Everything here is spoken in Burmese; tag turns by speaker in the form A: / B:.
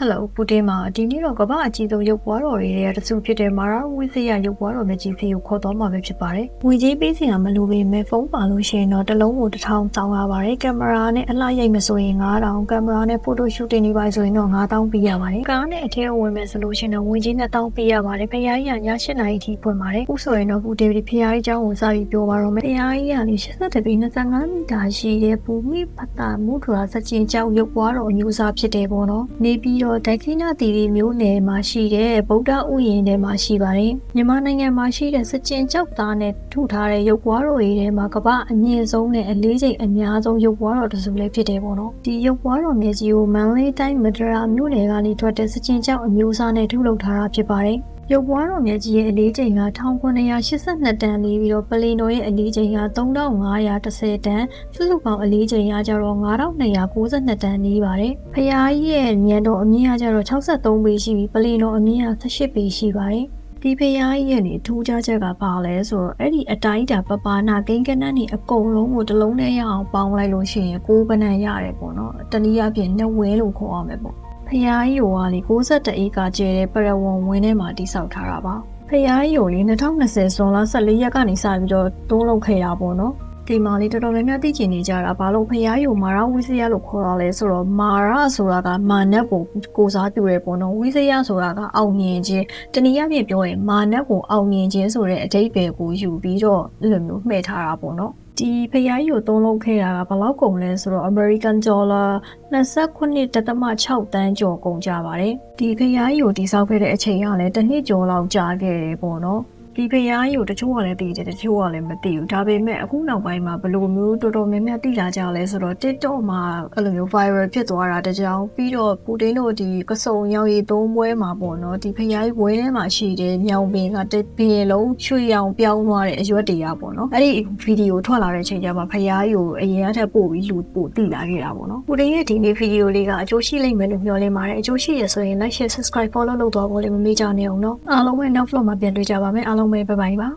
A: Hello ပူတင်မှာဒီနေ့တော့ကမ္ဘာအကြီးဆုံးရုပ်ပွားတော်တွေရဲ့တစုဖြစ်တဲ့မာရာဝိဇယရုပ်ပွားတော်မြကြီးဖေးကိုခေါ်သွားမှာပဲဖြစ်ပါတယ်။ငွေကြေးပေးစရာမလိုပေမဲ့ဖုန်းပါလို့ရှိရင်တော့တစ်လုံးကို1000တောင်းရပါတယ်။ကင်မရာနဲ့အလှရိုက်မဆိုရင်9000ကင်မရာနဲ့ဖိုတိုရှူတင်နေပါဆိုရင်တော့9000ပေးရပါတယ်။ကားနဲ့အထဲဝင်မယ်ဆိုလို့ရှိရင်တော့ငွေကြေး2000ပေးရပါတယ်။ဖရားကြီးကည8နာရီထိဖွင့်ပါတယ်။အခုဆိုရင်တော့ပူတင်ဒီဖရားကြီးเจ้าကိုစပြီးပြောပါတော့မယ်။ဖရားကြီးကလေ82ပေ25မီတာရှိတဲ့ဘူမိဖတာမူထရာစကြင်เจ้าရုပ်ပွားတော်အမျိုးအစားဖြစ်တယ်ပေါ့နော်။နေပြီးတော့ဒိုက်ခိနာတီရီမျိုးနယ်မှာရှိတဲ့ဗုဒ္ဓဥယျာဉ်ထဲမှာရှိပါတယ်။မြန်မာနိုင်ငံမှာရှိတဲ့စကြင်ကျောက်သားနဲ့ထုထားတဲ့ရုပ်ပွားတော်တွေထဲမှာကမ္ဘာအမြင့်ဆုံးနဲ့အလေးချိန်အများဆုံးရုပ်ပွားတော်တစ်စုလည်းဖြစ်တယ်ပေါ့နော်။ဒီရုပ်ပွားတော်မြေကြီးကိုမန္တလေးတိုင်းမဒရာမြို့နယ်ကနေထွက်တဲ့စကြင်ကျောက်အမျိုးအစားနဲ့ထုလုပ်ထားတာဖြစ်ပါတယ်။ရုပ်ပွားတော်မြကြီးရဲ့အလေးချိန်က1982တန်နေပြီးတော့ပလီနိုရဲ့အလေးချိန်က3510တန်စုစုပေါင်းအလေးချိန်ကကျတော့9292တန်နေပါတယ်။ဖရားကြီးရဲ့ညံတော်အမြင့်ကကျတော့63ပေရှိပြီးပလီနိုအမြင့်က18ပေရှိပါတယ်။ဒီဖရားကြီးရဲ့နေထူးခြားချက်ကဘာလဲဆိုတော့အဲ့ဒီအတိုင်းတာပပနာကိန်းကနန်းနေအကုန်လုံးကိုတစ်လုံးနဲ့ရအောင်ပေါင်းလိုက်လို့ရှိရင်6ပနံရတယ်ပေါ့နော်။တနည်းအားဖြင့်နှစ်ဝဲလို့ခေါ်အောင်ပဲပေါ့။ဖရားကြီးကိုလေ61ဧကကျဲတဲ့ပရဝုံဝင်းထဲမှာတိစောက်ထားတာပါဖရားကြီးကိုလေ2020ဇွန်လ14ရက်ကနေစပြီးတော့တိုးလုပ်ခဲ့တာပေါ့နော်ဒီမှာလေတော်တော်များများသိကျင်နေကြတာဘာလို့ဖရားကြီးကိုမာရဝိဇယလို့ခေါ်တာလဲဆိုတော့မာရဆိုတာကမာနက်ကိုစားပြုရဲပေါ့နော်ဝိဇယဆိုတာကအောင်မြင်ခြင်းတနည်းအားဖြင့်ပြောရင်မာနက်ကိုအောင်မြင်ခြင်းဆိုတဲ့အဓိပ္ပာယ်ကိုယူပြီးတော့အဲ့လိုမျိုးမှဲ့ထားတာပေါ့နော်ဒီဖရားကြီးကိုသုံးလုပ်ခဲ့တာကဘယ်လောက်ကုန်လဲဆိုတော့ American Dollar 29.6 တန်းကျော်ကုန်ကြပါတယ်ဒီဖရားကြီးကိုတိစောက်ခဲ့တဲ့အချိန်ကလည်းတစ်နှစ်ကျော်လောက်ကြာခဲ့တယ်ပေါ့နော်ဒီဖရားကြီးကိုတချို့ကလည်းသိတယ်တချို့ကလည်းမသိဘူးဒါပေမဲ့အခုနောက်ပိုင်းမှာဘယ်လိုမျိုးတော်တော်များများသိလာကြလဲဆိုတော့ TikTok မှာအဲ့လိုမျိုး viral ဖြစ်သွားတာတကြောင်ပြီးတော့ပူတင်တို့ဒီကစုံရောက်ရည်သုံးပွဲမှာပေါ့နော်ဒီဖရားကြီးဝဲထဲမှာရှိတဲ့မြောင်ပင်ကတပင်လုံးရွှေရောင်ပြောင်းသွားတဲ့အရွက်တွေကပေါ့နော်အဲ့ဒီဗီဒီယိုထွက်လာတဲ့အချိန်ကျမှဖရားကြီးကိုအရင်ကထပ်ပို့ပြီးလူပို့သိလာခဲ့တာပေါ့နော်ပူတင်ရဲ့ဒီနေ့ဗီဒီယိုလေးကအကျိုးရှိလိမ့်မယ်လို့မျှော်လင့်ပါတယ်အကျိုးရှိရဆိုရင် like share subscribe follow လုပ်သွားဖို့လည်းမမေ့ကြနဲ့အောင်နော်အားလုံးပဲနောက် vlog မှာပြန်တွေ့ကြပါမယ်အားလုံးပဲbye bye ပါ